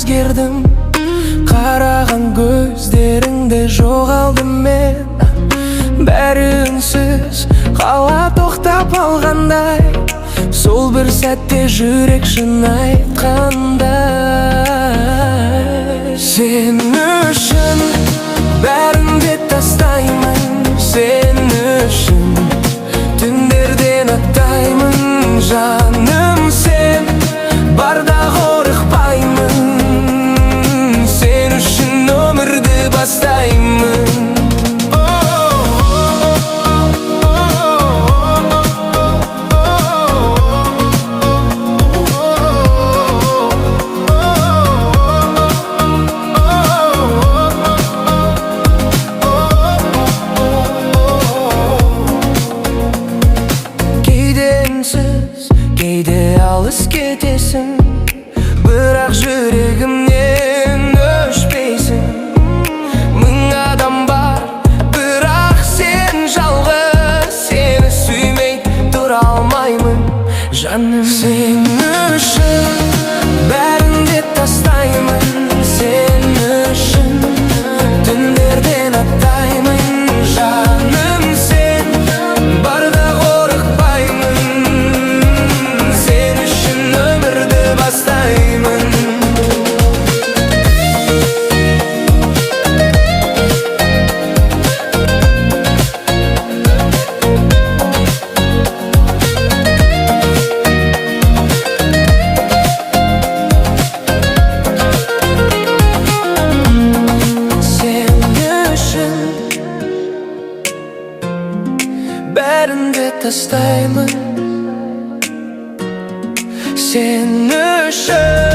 өзгердім. Қараған көздеріңде жоғалдым мен. Бәрі үнсіз қала тоқтап алғандай, сол бір сәтте жүрек шын айтқандай. Сен үшін бәрімді тастаймын, сен үшін түндерден аттаймын. Жаным, сен барда қорықпаймын, сен үшін өмірді бастаймын. Кейде алыс кетесің, бірақ жүрегімнен өшпейсің. Мың адам бар, бірақ сен жалғыз. Сені сүймей тұра алмаймын, жаным. Сен үшін бәрінде тастаймын, сен үшін түндерден аттаймын. Жаным, сен барда қорықпаймын, сен үшін өмірді бастаймын. Бәрінде тастаймын, сен үшін.